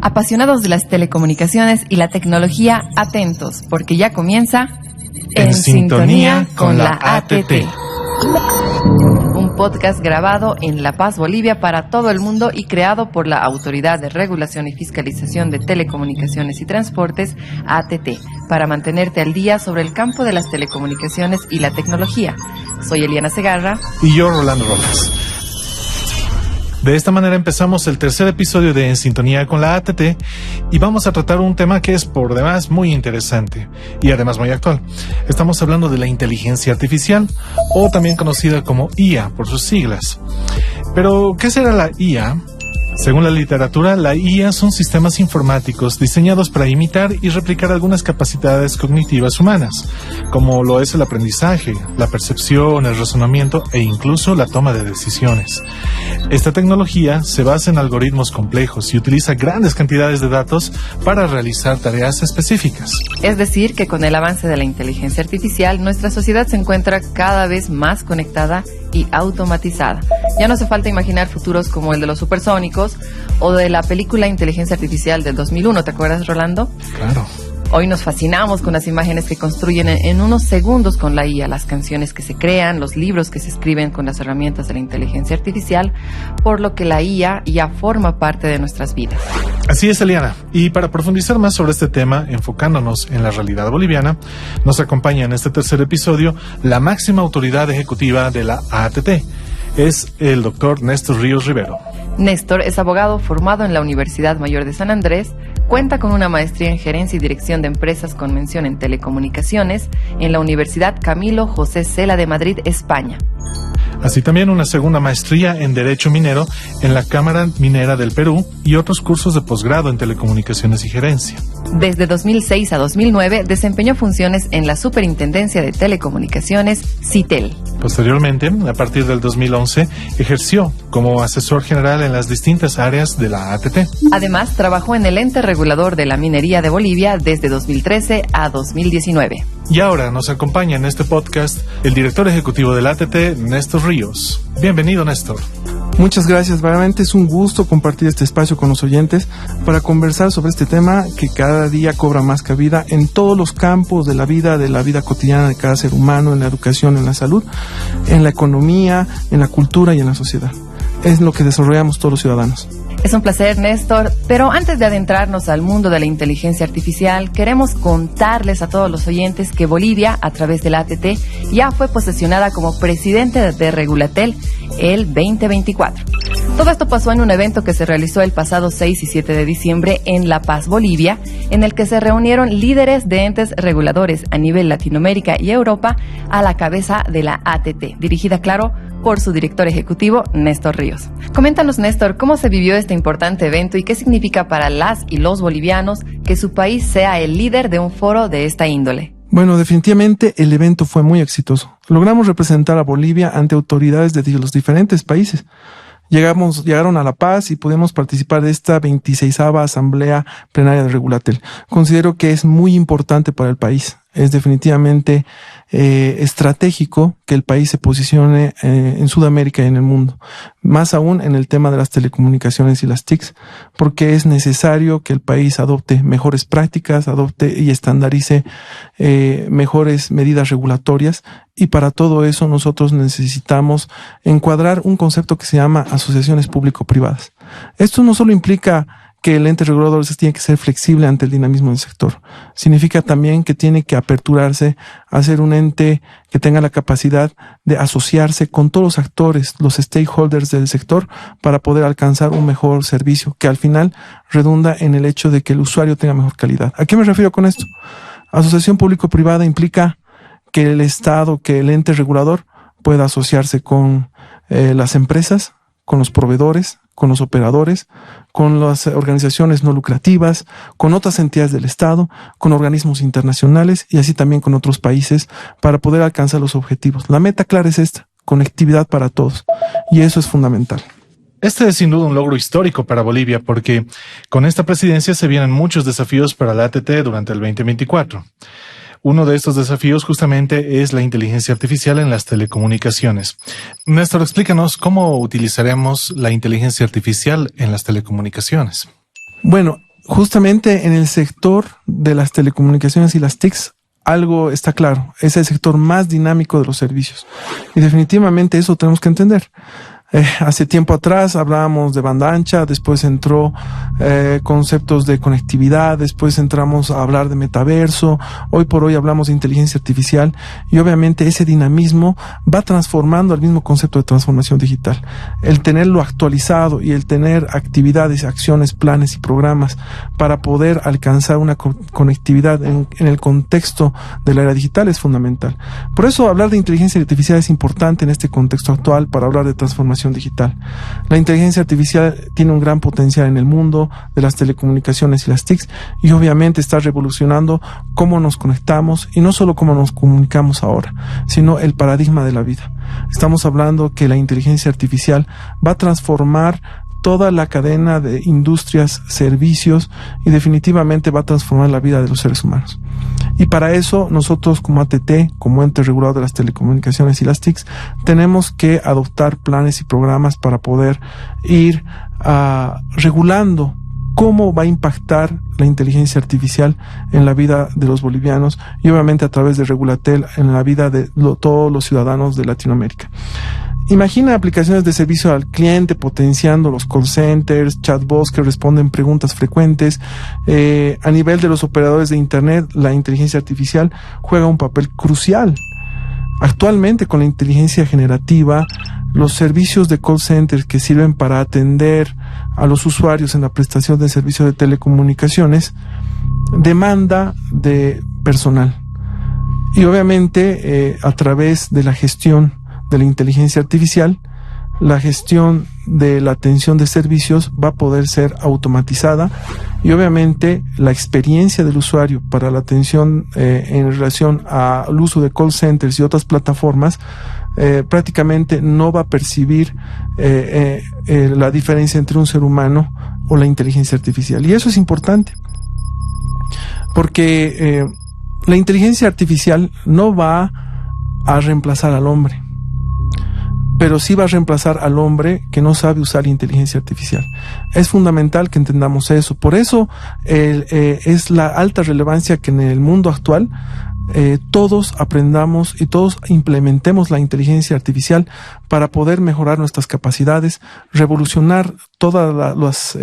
Apasionados de las telecomunicaciones y la tecnología, atentos, porque ya comienza En Sintonía con la ATT. Un podcast grabado en La Paz, Bolivia, para todo el mundo y creado por la Autoridad de Regulación y Fiscalización de Telecomunicaciones y Transportes, ATT, para mantenerte al día sobre el campo de las telecomunicaciones y la tecnología. Soy Eliana Segarra. Y yo, Rolando Rojas. De esta manera empezamos el tercer episodio de En Sintonía con la ATT y vamos a tratar un tema que es por demás muy interesante y además muy actual. Estamos hablando de la inteligencia artificial, o también conocida como IA por sus siglas. Pero, ¿qué será la IA? Según la literatura, la IA son sistemas informáticos diseñados para imitar y replicar algunas capacidades cognitivas humanas, como lo es el aprendizaje, la percepción, el razonamiento e incluso la toma de decisiones. Esta tecnología se basa en algoritmos complejos y utiliza grandes cantidades de datos para realizar tareas específicas. Es decir, que con el avance de la inteligencia artificial, nuestra sociedad se encuentra cada vez más conectada y automatizada. Ya no hace falta imaginar futuros como el de los supersónicos o de la película Inteligencia Artificial del 2001, ¿te acuerdas, Rolando? Claro. Hoy nos fascinamos con las imágenes que construyen en unos segundos con la IA, las canciones que se crean, los libros que se escriben con las herramientas de la inteligencia artificial, por lo que la IA ya forma parte de nuestras vidas. Así es, Eliana. Y para profundizar más sobre este tema, enfocándonos en la realidad boliviana, nos acompaña en este tercer episodio la máxima autoridad ejecutiva de la ATT. Es el doctor Néstor Ríos Rivero. Néstor es abogado formado en la Universidad Mayor de San Andrés, cuenta con una maestría en Gerencia y Dirección de Empresas con mención en Telecomunicaciones en la Universidad Camilo José Cela de Madrid, España. Así también una segunda maestría en Derecho Minero en la Cámara Minera del Perú y otros cursos de posgrado en Telecomunicaciones y Gerencia. Desde 2006 a 2009 desempeñó funciones en la Superintendencia de Telecomunicaciones, CITEL. Posteriormente, a partir del 2011, ejerció como asesor general en las distintas áreas de la ATT. Además, trabajó en el ente regulador de la minería de Bolivia desde 2013 a 2019. Y ahora nos acompaña en este podcast el director ejecutivo de la ATT, Néstor Ríos. Bienvenido, Néstor. Muchas gracias, realmente es un gusto compartir este espacio con los oyentes para conversar sobre este tema que cada día cobra más cabida en todos los campos de la vida cotidiana de cada ser humano, en la educación, en la salud, en la economía, en la cultura y en la sociedad. Es lo que desarrollamos todos los ciudadanos. Es un placer, Néstor, pero antes de adentrarnos al mundo de la inteligencia artificial, queremos contarles a todos los oyentes que Bolivia, a través de la ATT, ya fue posesionada como presidente de Regulatel el 2024. Todo esto pasó en un evento que se realizó el pasado 6 y 7 de diciembre en La Paz, Bolivia, en el que se reunieron líderes de entes reguladores a nivel Latinoamérica y Europa a la cabeza de la ATT, dirigida, claro, por su director ejecutivo, Néstor Ríos. Coméntanos, Néstor, ¿cómo se vivió este importante evento y qué significa para las y los bolivianos que su país sea el líder de un foro de esta índole? Bueno, definitivamente el evento fue muy exitoso. Logramos representar a Bolivia ante autoridades de los diferentes países. Llegaron a La Paz y pudimos participar de esta 26ª Asamblea Plenaria de Regulatel. Considero que es muy importante para el país. Es definitivamente estratégico que el país se posicione en Sudamérica y en el mundo. Más aún en el tema de las telecomunicaciones y las TICs, porque es necesario que el país adopte mejores prácticas, adopte y estandarice mejores medidas regulatorias. Y para todo eso nosotros necesitamos encuadrar un concepto que se llama asociaciones público-privadas. Esto no solo implica que el ente regulador tiene que ser flexible ante el dinamismo del sector. Significa también que tiene que aperturarse a ser un ente que tenga la capacidad de asociarse con todos los actores, los stakeholders del sector, para poder alcanzar un mejor servicio, que al final redunda en el hecho de que el usuario tenga mejor calidad. ¿A qué me refiero con esto? Asociación público-privada implica que el Estado, que el ente regulador pueda asociarse con las empresas, con los proveedores, con los operadores, con las organizaciones no lucrativas, con otras entidades del Estado, con organismos internacionales y así también con otros países para poder alcanzar los objetivos. La meta clara es esta, conectividad para todos, y eso es fundamental. Este es sin duda un logro histórico para Bolivia porque con esta presidencia se vienen muchos desafíos para la ATT durante el 2024. Uno de estos desafíos justamente es la inteligencia artificial en las telecomunicaciones. Néstor, explícanos cómo utilizaremos la inteligencia artificial en las telecomunicaciones. Bueno, justamente en el sector de las telecomunicaciones y las TICs, algo está claro, es el sector más dinámico de los servicios. Y definitivamente eso tenemos que entender. Hace tiempo atrás hablábamos de banda ancha, después entró conceptos de conectividad, después entramos a hablar de metaverso, hoy por hoy hablamos de inteligencia artificial y obviamente ese dinamismo va transformando el mismo concepto de transformación digital. El tenerlo actualizado y el tener actividades, acciones, planes y programas para poder alcanzar una conectividad en el contexto de la era digital es fundamental. Por eso hablar de inteligencia artificial es importante en este contexto actual para hablar de transformación digital. La inteligencia artificial tiene un gran potencial en el mundo de las telecomunicaciones y las TICs y obviamente está revolucionando cómo nos conectamos y no solo cómo nos comunicamos ahora, sino el paradigma de la vida. Estamos hablando que la inteligencia artificial va a transformar toda la cadena de industrias, servicios y definitivamente va a transformar la vida de los seres humanos. Y para eso nosotros como ATT, como ente regulador de las telecomunicaciones y las TICs, tenemos que adoptar planes y programas para poder ir regulando cómo va a impactar la inteligencia artificial en la vida de los bolivianos y obviamente a través de Regulatel en la vida de todos los ciudadanos de Latinoamérica. Imagina aplicaciones de servicio al cliente potenciando los call centers, chatbots que responden preguntas frecuentes. A nivel de los operadores de Internet, la inteligencia artificial juega un papel crucial. Actualmente, con la inteligencia generativa, los servicios de call centers que sirven para atender a los usuarios en la prestación de servicios de telecomunicaciones demanda de personal. Y obviamente, a través de la gestión de la inteligencia artificial, la gestión de la atención de servicios va a poder ser automatizada y obviamente la experiencia del usuario para la atención en relación al uso de call centers y otras plataformas prácticamente no va a percibir la diferencia entre un ser humano o la inteligencia artificial. Y eso es importante porque la inteligencia artificial no va a reemplazar al hombre, pero sí va a reemplazar al hombre que no sabe usar inteligencia artificial. Es fundamental que entendamos eso. Por eso es la alta relevancia que en el mundo actual todos aprendamos y todos implementemos la inteligencia artificial para poder mejorar nuestras capacidades, revolucionar todas las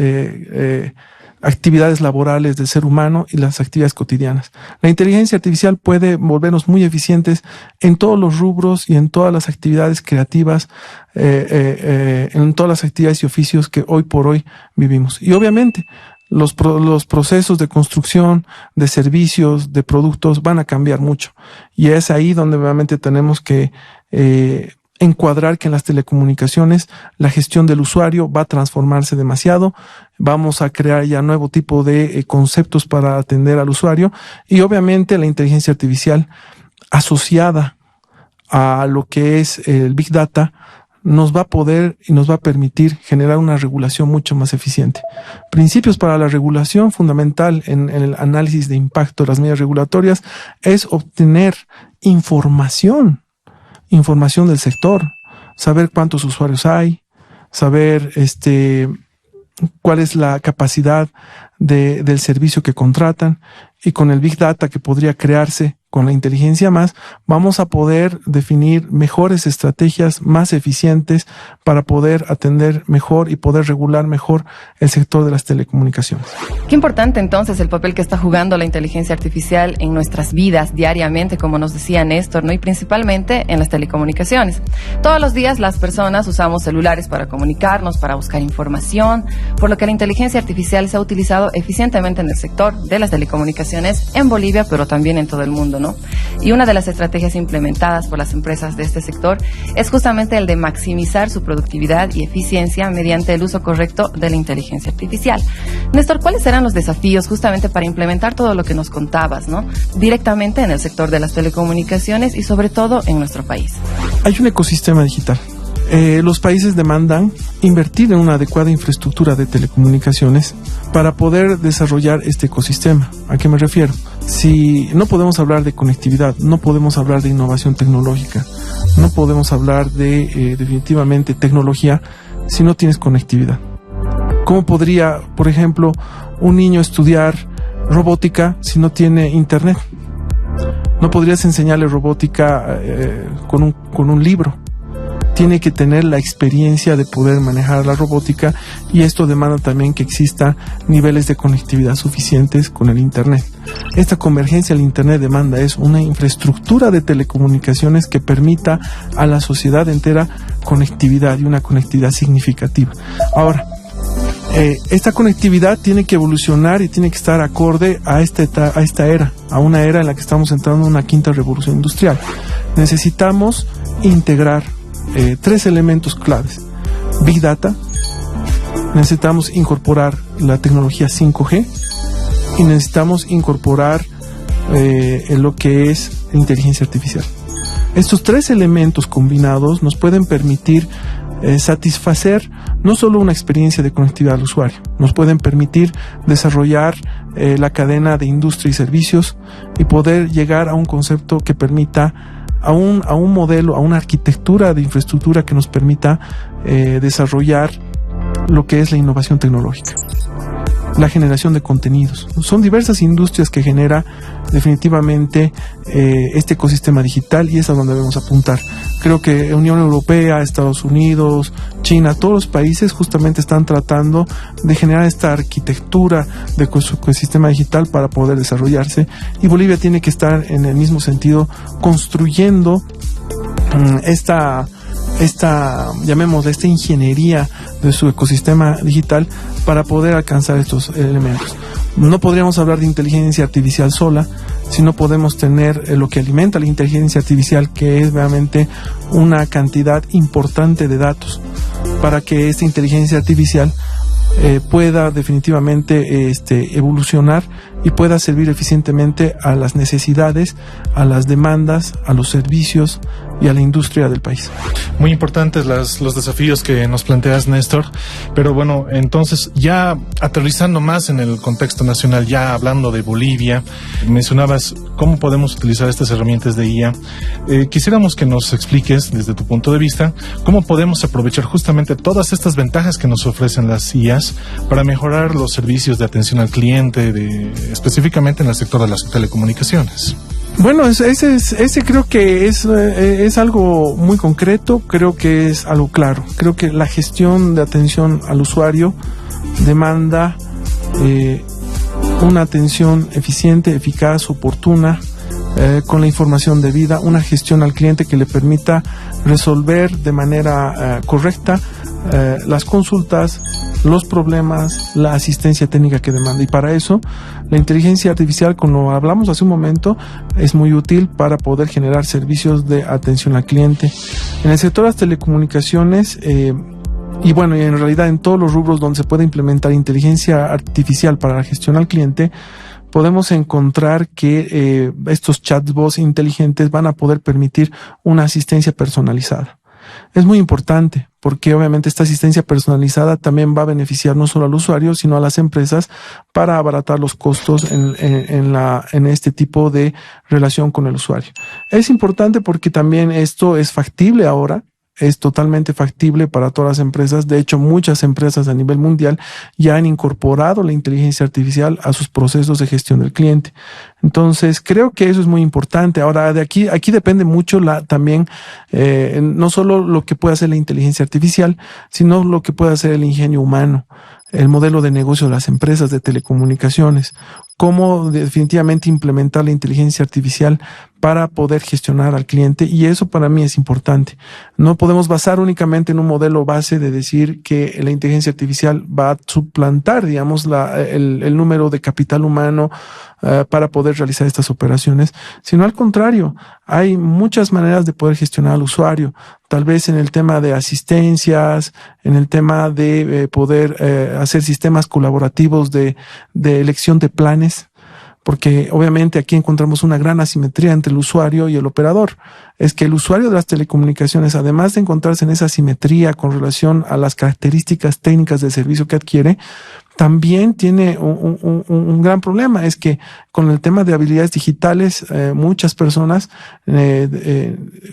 actividades laborales del ser humano y las actividades cotidianas. La inteligencia artificial puede volvernos muy eficientes en todos los rubros y en todas las actividades creativas, en todas las actividades y oficios que hoy por hoy vivimos. Y obviamente los procesos de construcción, de servicios, de productos van a cambiar mucho. Y es ahí donde obviamente tenemos que encuadrar que en las telecomunicaciones la gestión del usuario va a transformarse demasiado. Vamos a crear ya nuevo tipo de conceptos para atender al usuario y obviamente la inteligencia artificial asociada a lo que es el Big Data nos va a poder y nos va a permitir generar una regulación mucho más eficiente. Principios para la regulación fundamental en el análisis de impacto de las medidas regulatorias es obtener información del sector, saber cuántos usuarios hay, saber cuál es la capacidad del servicio que contratan y con el Big Data que podría crearse con la inteligencia más, vamos a poder definir mejores estrategias más eficientes para poder atender mejor y poder regular mejor el sector de las telecomunicaciones. Qué importante entonces el papel que está jugando la inteligencia artificial en nuestras vidas diariamente, como nos decía Néstor, ¿no? Y principalmente en las telecomunicaciones. Todos los días las personas usamos celulares para comunicarnos, para buscar información, por lo que la inteligencia artificial se ha utilizado eficientemente en el sector de las telecomunicaciones en Bolivia, pero también en todo el mundo, ¿no? Y una de las estrategias implementadas por las empresas de este sector es justamente el de maximizar su productividad y eficiencia mediante el uso correcto de la inteligencia artificial. Néstor, ¿cuáles serán los desafíos justamente para implementar todo lo que nos contabas, ¿no? Directamente en el sector de las telecomunicaciones y sobre todo en nuestro país? Hay un ecosistema digital. Los países demandan invertir en una adecuada infraestructura de telecomunicaciones para poder desarrollar este ecosistema. ¿A qué me refiero? Si no podemos hablar de conectividad, no podemos hablar de innovación tecnológica, no podemos hablar de definitivamente tecnología si no tienes conectividad. ¿Cómo podría, por ejemplo, un niño estudiar robótica si no tiene internet? No podrías enseñarle robótica con un libro. Tiene que tener la experiencia de poder manejar la robótica, y esto demanda también que exista niveles de conectividad suficientes con el internet. Esta convergencia al internet demanda es una infraestructura de telecomunicaciones que permita a la sociedad entera conectividad, y una conectividad significativa. Ahora, esta conectividad tiene que evolucionar y tiene que estar acorde a esta era, a una era en la que estamos entrando en una quinta revolución industrial. Necesitamos integrar 3 elementos claves: Big Data, necesitamos incorporar la tecnología 5G y necesitamos incorporar lo que es inteligencia artificial. Estos 3 elementos combinados nos pueden permitir satisfacer no solo una experiencia de conectividad al usuario, nos pueden permitir desarrollar la cadena de industria y servicios y poder llegar a un concepto que permita a un modelo, a una arquitectura de infraestructura que nos permita desarrollar lo que es la innovación tecnológica, la generación de contenidos. Son diversas industrias que genera definitivamente este ecosistema digital, y es a donde debemos apuntar. Creo que Unión Europea, Estados Unidos, China, todos los países justamente están tratando de generar esta arquitectura de su ecosistema digital para poder desarrollarse, y Bolivia tiene que estar en el mismo sentido construyendo esta ingeniería de su ecosistema digital para poder alcanzar estos elementos. No podríamos hablar de inteligencia artificial sola si no podemos tener lo que alimenta la inteligencia artificial, que es realmente una cantidad importante de datos, para que esta inteligencia artificial pueda definitivamente evolucionar y pueda servir eficientemente a las necesidades, a las demandas, a los servicios y a la industria del país. Muy importantes los desafíos que nos planteas, Néstor, pero bueno, entonces ya aterrizando más en el contexto nacional, ya hablando de Bolivia, mencionabas cómo podemos utilizar estas herramientas de IA. Quisiéramos que nos expliques desde tu punto de vista cómo podemos aprovechar justamente todas estas ventajas que nos ofrecen las IAs para mejorar los servicios de atención al cliente, específicamente en el sector de las telecomunicaciones. Bueno, ese creo que es algo muy concreto, creo que es algo claro. Creo que la gestión de atención al usuario demanda una atención eficiente, eficaz, oportuna, con la información debida, una gestión al cliente que le permita resolver de manera correcta las consultas, los problemas, la asistencia técnica que demanda. Y para eso, la inteligencia artificial, como hablamos hace un momento, es muy útil para poder generar servicios de atención al cliente. En el sector de las telecomunicaciones, y bueno, y en realidad en todos los rubros donde se puede implementar inteligencia artificial para la gestión al cliente, podemos encontrar que estos chatbots inteligentes van a poder permitir una asistencia personalizada. Es muy importante porque obviamente esta asistencia personalizada también va a beneficiar no solo al usuario, sino a las empresas para abaratar los costos en este tipo de relación con el usuario. Es importante porque también esto es factible ahora. Es totalmente factible para todas las empresas. De hecho, muchas empresas a nivel mundial ya han incorporado la inteligencia artificial a sus procesos de gestión del cliente. Entonces, creo que eso es muy importante. Ahora, aquí depende mucho también, no solo lo que puede hacer la inteligencia artificial, sino lo que puede hacer el ingenio humano, el modelo de negocio de las empresas de telecomunicaciones, cómo definitivamente implementar la inteligencia artificial para poder gestionar al cliente, y eso para mí es importante. No podemos basar únicamente en un modelo base de decir que la inteligencia artificial va a suplantar, digamos, el número de capital humano para poder realizar estas operaciones, sino al contrario, hay muchas maneras de poder gestionar al usuario, tal vez en el tema de asistencias, en el tema de poder hacer sistemas colaborativos de elección de planes. porque obviamente aquí encontramos una gran asimetría entre el usuario y el operador. Es que el usuario de las telecomunicaciones, además de encontrarse en esa asimetría con relación a las características técnicas del servicio que adquiere, también tiene un gran problema. Es que con el tema de habilidades digitales, muchas personas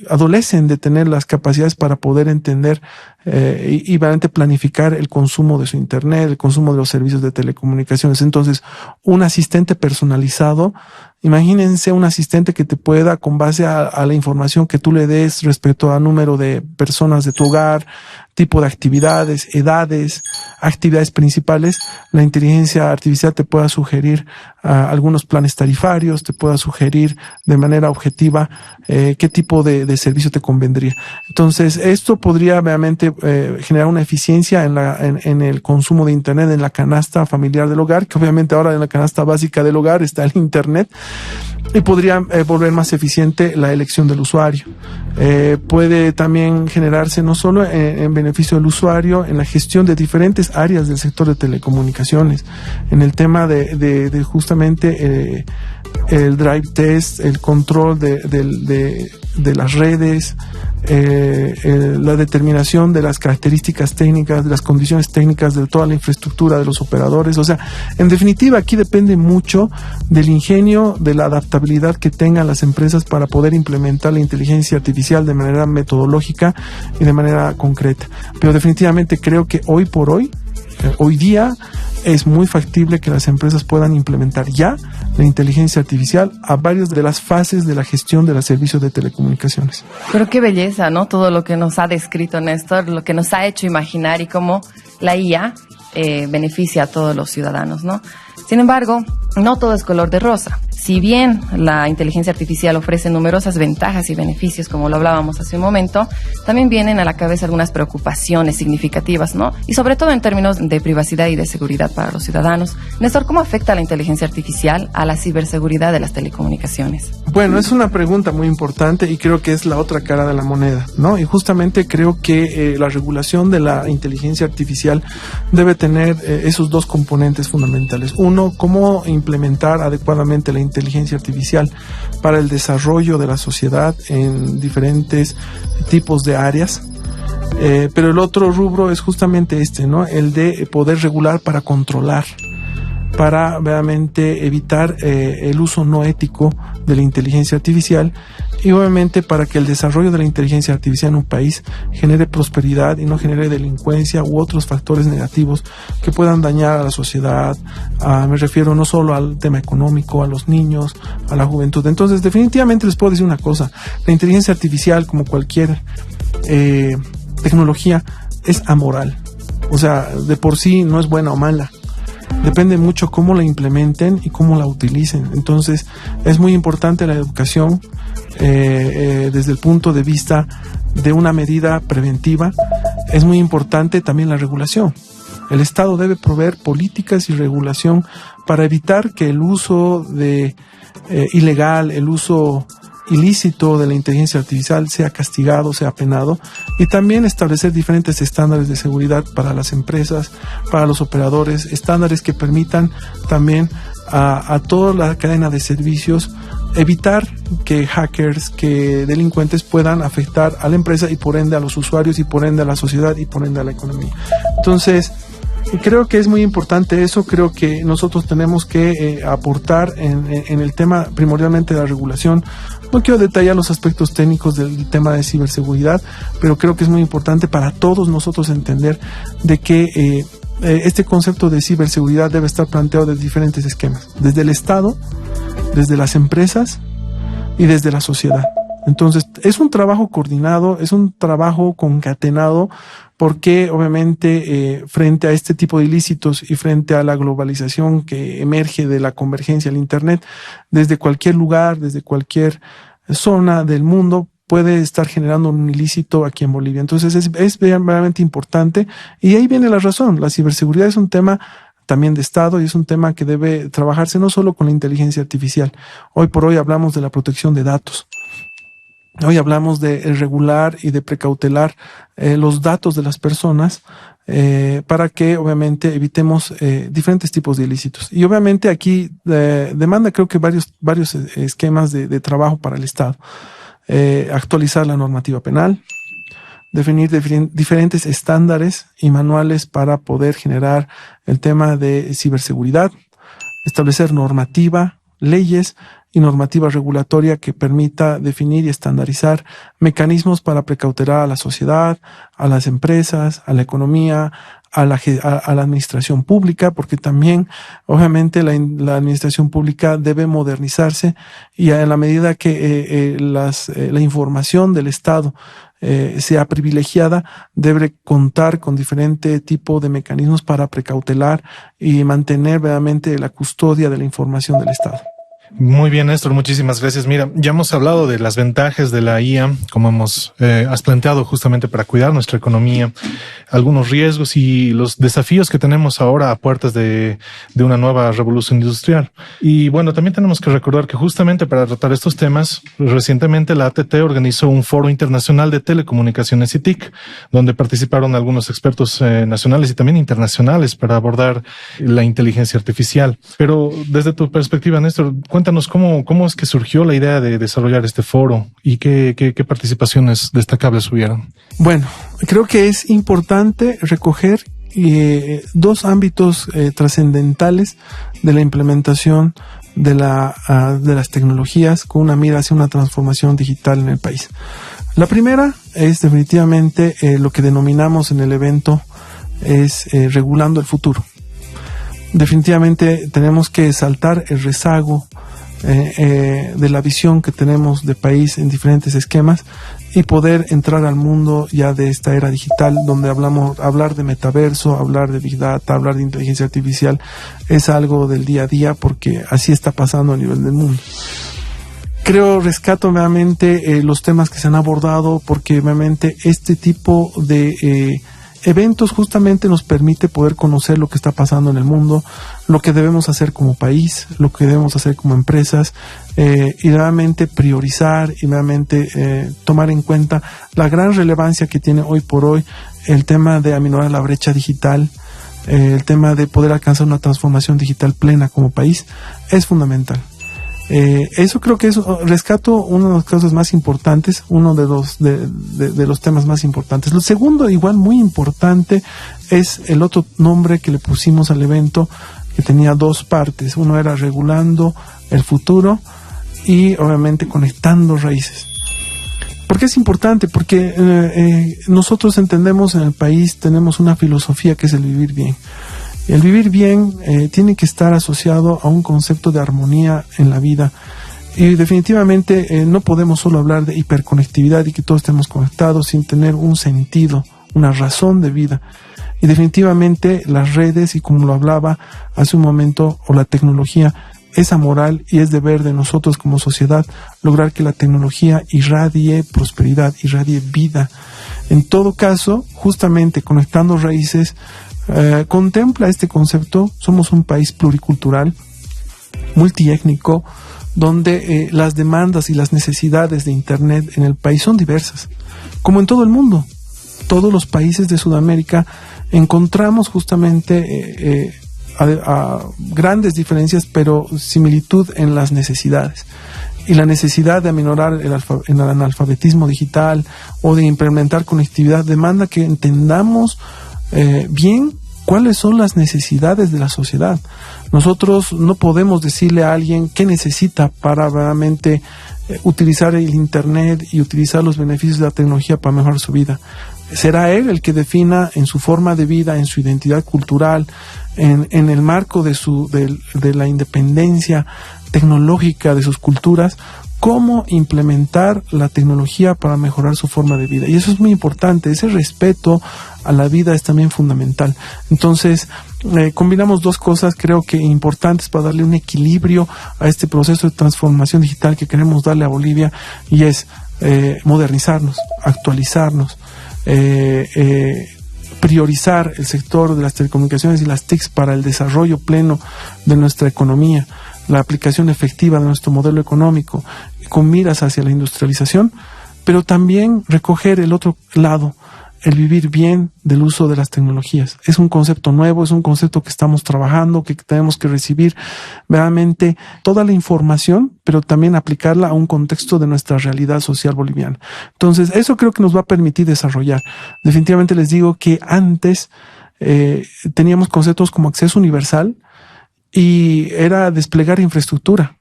adolecen de tener las capacidades para poder entender y realmente planificar el consumo de su internet, el consumo de los servicios de telecomunicaciones. Entonces, un asistente personalizado, imagínense un asistente que te pueda, con base a la información que tú le des respecto a número de personas de tu hogar, tipo de actividades, edades, actividades principales, la inteligencia artificial te pueda sugerir algunos planes tarifarios, te pueda sugerir de manera objetiva qué tipo de servicio te convendría. Entonces, esto podría realmente generar una eficiencia en el consumo de Internet, en la canasta familiar del hogar, que obviamente ahora en la canasta básica del hogar está el Internet, y podría volver más eficiente la elección del usuario. Puede también generarse no solo en beneficio del usuario, en la gestión de diferentes áreas del sector de telecomunicaciones, en el tema de justamente el drive test, el control de las redes, la determinación de las características técnicas, de las condiciones técnicas de toda la infraestructura de los operadores. O sea, en definitiva, aquí depende mucho del ingenio, de la adaptabilidad que tengan las empresas para poder implementar la inteligencia artificial de manera metodológica y de manera concreta. Pero definitivamente creo que hoy por hoy, hoy día, es muy factible que las empresas puedan implementar ya la inteligencia artificial a varias de las fases de la gestión de los servicios de telecomunicaciones. Pero qué belleza, ¿no? Todo lo que nos ha descrito Néstor, lo que nos ha hecho imaginar y cómo la IA beneficia a todos los ciudadanos, ¿no? Sin embargo, no todo es color de rosa. Si bien la inteligencia artificial ofrece numerosas ventajas y beneficios, como lo hablábamos hace un momento, también vienen a la cabeza algunas preocupaciones significativas, ¿no? Y sobre todo en términos de privacidad y de seguridad para los ciudadanos. Néstor, ¿cómo afecta la inteligencia artificial a la ciberseguridad de las telecomunicaciones? Bueno, es una pregunta muy importante y creo que es la otra cara de la moneda, ¿no? Y justamente creo que la regulación de la inteligencia artificial debe tener esos dos componentes fundamentales. Uno, cómo implementar adecuadamente la inteligencia artificial para el desarrollo de la sociedad en diferentes tipos de áreas. Pero el otro rubro es justamente este, ¿no? El de poder regular para controlar, para realmente evitar el uso no ético de la inteligencia artificial y obviamente para que el desarrollo de la inteligencia artificial en un país genere prosperidad y no genere delincuencia u otros factores negativos que puedan dañar a la sociedad. Me refiero no solo al tema económico, a los niños, a la juventud. Entonces, definitivamente les puedo decir una cosa: la inteligencia artificial, como cualquier tecnología, es amoral. O sea, de por sí no es buena o mala. Depende mucho cómo la implementen y cómo la utilicen. Entonces, es muy importante la educación desde el punto de vista de una medida preventiva. Es muy importante también la regulación. El Estado debe proveer políticas y regulación para evitar que el uso ilegal, el uso ilícito de la inteligencia artificial sea castigado, sea penado, y también establecer diferentes estándares de seguridad para las empresas, para los operadores, estándares que permitan también a toda la cadena de servicios evitar que hackers, que delincuentes puedan afectar a la empresa y por ende a los usuarios y por ende a la sociedad y por ende a la economía. Entonces, creo que es muy importante eso. Creo que nosotros tenemos que aportar en el tema primordialmente de la regulación. No quiero detallar los aspectos técnicos del tema de ciberseguridad, pero creo que es muy importante para todos nosotros entender de que este concepto de ciberseguridad debe estar planteado de diferentes esquemas, desde el Estado, desde las empresas y desde la sociedad. Entonces, es un trabajo coordinado, es un trabajo concatenado, porque obviamente frente a este tipo de ilícitos y frente a la globalización que emerge de la convergencia al Internet, desde cualquier lugar, desde cualquier zona del mundo, puede estar generando un ilícito aquí en Bolivia. Entonces, es realmente importante, y ahí viene la razón. La ciberseguridad es un tema también de Estado y es un tema que debe trabajarse no solo con la inteligencia artificial. Hoy por hoy hablamos de la protección de datos. Hoy hablamos de regular y de precautelar los datos de las personas para que obviamente evitemos diferentes tipos de ilícitos. Y obviamente aquí demanda creo que varios esquemas de trabajo para el Estado. Actualizar la normativa penal, definir diferentes estándares y manuales para poder generar el tema de ciberseguridad, establecer normativa, leyes y normativa regulatoria que permita definir y estandarizar mecanismos para precautelar a la sociedad, a las empresas, a la economía, a la administración pública, porque también obviamente la administración pública debe modernizarse y en la medida que la información del Estado sea privilegiada, debe contar con diferente tipo de mecanismos para precautelar y mantener realmente la custodia de la información del Estado. Muy bien, Néstor, muchísimas gracias. Mira, ya hemos hablado de las ventajas de la IA, como has planteado justamente para cuidar nuestra economía, algunos riesgos y los desafíos que tenemos ahora a puertas de una nueva revolución industrial. Y bueno, también tenemos que recordar que justamente para tratar estos temas, recientemente la ATT organizó un foro internacional de telecomunicaciones y TIC, donde participaron algunos expertos nacionales y también internacionales para abordar la inteligencia artificial. Pero desde tu perspectiva, Néstor, cuéntanos cómo es que surgió la idea de desarrollar este foro y qué participaciones destacables hubieron. Bueno, creo que es importante recoger dos ámbitos trascendentales de la implementación de las tecnologías con una mira hacia una transformación digital en el país. La primera es definitivamente lo que denominamos en el evento es regulando el futuro. Definitivamente tenemos que saltar el rezago de la visión que tenemos de país en diferentes esquemas y poder entrar al mundo ya de esta era digital donde hablar de metaverso, hablar de Big Data, hablar de inteligencia artificial es algo del día a día porque así está pasando a nivel del mundo. Rescato nuevamente los temas que se han abordado porque obviamente este tipo de eventos justamente nos permite poder conocer lo que está pasando en el mundo, lo que debemos hacer como país, lo que debemos hacer como empresas y realmente priorizar y realmente tomar en cuenta la gran relevancia que tiene hoy por hoy el tema de aminorar la brecha digital, el tema de poder alcanzar una transformación digital plena como país es fundamental. Eso creo que rescato uno de los casos más importantes, uno de los temas más importantes. Lo segundo, igual muy importante, es el otro nombre que le pusimos al evento, que tenía dos partes. Uno era regulando el futuro y obviamente conectando raíces. ¿Por qué es importante? Porque nosotros entendemos en el país, tenemos una filosofía que es el vivir bien. El vivir bien tiene que estar asociado a un concepto de armonía en la vida y definitivamente no podemos solo hablar de hiperconectividad y que todos estemos conectados sin tener un sentido, una razón de vida. Y definitivamente las redes, y como lo hablaba hace un momento, o la tecnología, es amoral y es deber de nosotros como sociedad lograr que la tecnología irradie prosperidad, irradie vida. En todo caso, justamente conectando raíces, contempla este concepto. Somos un país pluricultural, multiétnico, donde las demandas y las necesidades de Internet en el país son diversas, como en todo el mundo. Todos los países de Sudamérica encontramos justamente a grandes diferencias, pero similitud en las necesidades. Y la necesidad de aminorar el analfabetismo digital o de implementar conectividad demanda que entendamos bien cuáles son las necesidades de la sociedad. Nosotros no podemos decirle a alguien qué necesita para realmente utilizar el Internet y utilizar los beneficios de la tecnología para mejorar su vida. Será él el que defina en su forma de vida, en su identidad cultural, en el marco de la independencia tecnológica de sus culturas, cómo implementar la tecnología para mejorar su forma de vida. Y eso es muy importante. Ese respeto a la vida es también fundamental. Entonces, combinamos dos cosas, creo que importantes para darle un equilibrio a este proceso de transformación digital que queremos darle a Bolivia, y es modernizarnos, actualizarnos, priorizar el sector de las telecomunicaciones y las TICs para el desarrollo pleno de nuestra economía, la aplicación efectiva de nuestro modelo económico con miras hacia la industrialización, pero también recoger el otro lado, el vivir bien del uso de las tecnologías. Es un concepto nuevo, es un concepto que estamos trabajando, que tenemos que recibir realmente toda la información, pero también aplicarla a un contexto de nuestra realidad social boliviana. Entonces, eso creo que nos va a permitir desarrollar. Definitivamente les digo que antes teníamos conceptos como acceso universal y era desplegar infraestructura.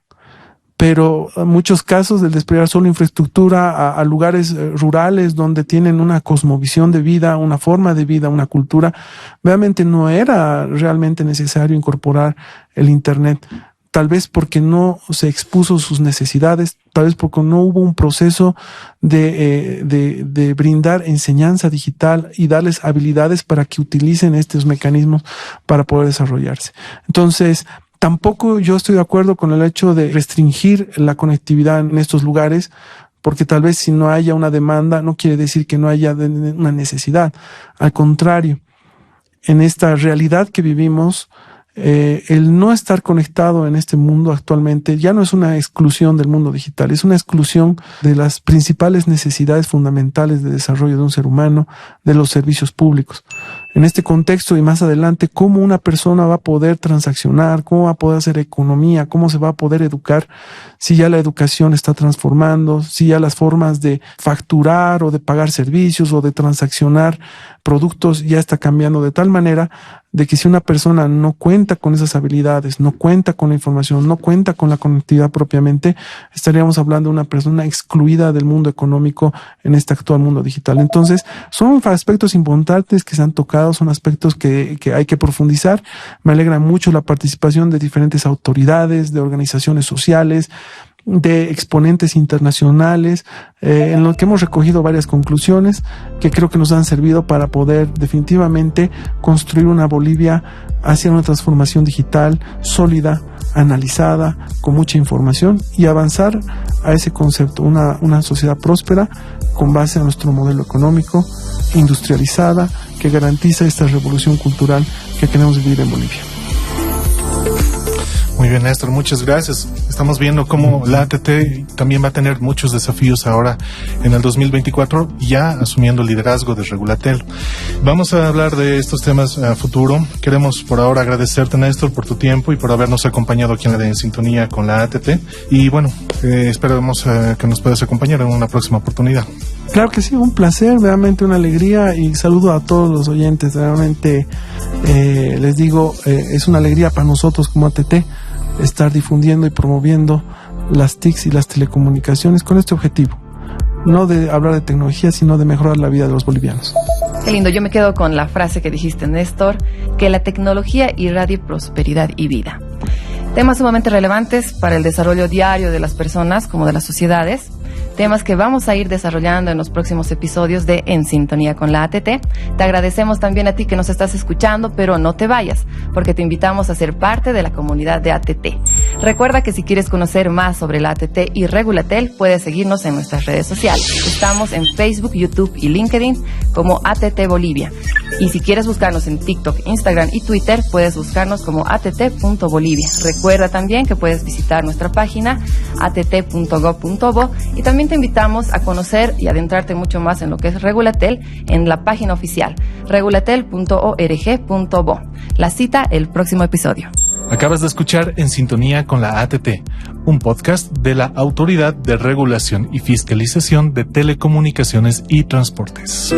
Pero en muchos casos el desplegar solo infraestructura a lugares rurales donde tienen una cosmovisión de vida, una forma de vida, una cultura, realmente no era realmente necesario incorporar el Internet. Tal vez porque no se expuso sus necesidades, tal vez porque no hubo un proceso de brindar enseñanza digital y darles habilidades para que utilicen estos mecanismos para poder desarrollarse. Entonces, tampoco yo estoy de acuerdo con el hecho de restringir la conectividad en estos lugares, porque tal vez si no haya una demanda no quiere decir que no haya una necesidad. Al contrario, en esta realidad que vivimos, el no estar conectado en este mundo actualmente ya no es una exclusión del mundo digital, es una exclusión de las principales necesidades fundamentales de desarrollo de un ser humano, de los servicios públicos. En este contexto y más adelante, cómo una persona va a poder transaccionar, cómo va a poder hacer economía, cómo se va a poder educar, si ya la educación está transformando, si ya las formas de facturar o de pagar servicios o de transaccionar productos ya está cambiando de tal manera de que si una persona no cuenta con esas habilidades, no cuenta con la información, no cuenta con la conectividad propiamente, estaríamos hablando de una persona excluida del mundo económico en este actual mundo digital. Entonces, son aspectos importantes que se han tocado, son aspectos que hay que profundizar. Me alegra mucho la participación de diferentes autoridades, de organizaciones sociales, de exponentes internacionales, en lo que hemos recogido varias conclusiones que creo que nos han servido para poder definitivamente construir una Bolivia hacia una transformación digital sólida, analizada, con mucha información y avanzar a ese concepto, una sociedad próspera con base a nuestro modelo económico, industrializada, que garantiza esta revolución cultural que queremos vivir en Bolivia. Muy bien, Néstor, muchas gracias. Estamos viendo cómo la ATT también va a tener muchos desafíos ahora en el 2024, ya asumiendo el liderazgo de Regulatel. Vamos a hablar de estos temas a futuro. Queremos por ahora agradecerte, Néstor, por tu tiempo y por habernos acompañado aquí en Sintonía con la ATT. Y bueno, esperamos que nos puedas acompañar en una próxima oportunidad. Claro que sí, un placer, realmente una alegría y saludo a todos los oyentes. Realmente les digo, es una alegría para nosotros como ATT estar difundiendo y promoviendo las TICs y las telecomunicaciones con este objetivo, no de hablar de tecnología, sino de mejorar la vida de los bolivianos. Qué lindo, yo me quedo con la frase que dijiste, Néstor, que la tecnología irradie prosperidad y vida. Temas sumamente relevantes para el desarrollo diario de las personas como de las sociedades. Temas que vamos a ir desarrollando en los próximos episodios de En Sintonía con la ATT. Te agradecemos también a ti que nos estás escuchando, pero no te vayas, porque te invitamos a ser parte de la comunidad de ATT. Recuerda que si quieres conocer más sobre la ATT y Regulatel, puedes seguirnos en nuestras redes sociales. Estamos en Facebook, YouTube y LinkedIn como ATT Bolivia. Y si quieres buscarnos en TikTok, Instagram y Twitter, puedes buscarnos como att.bolivia. Recuerda también que puedes visitar nuestra página att.go.bo y también te invitamos a conocer y adentrarte mucho más en lo que es Regulatel en la página oficial regulatel.org.bo. La cita el próximo episodio. Acabas de escuchar En Sintonía con la ATT, un podcast de la Autoridad de Regulación y Fiscalización de Telecomunicaciones y Transportes.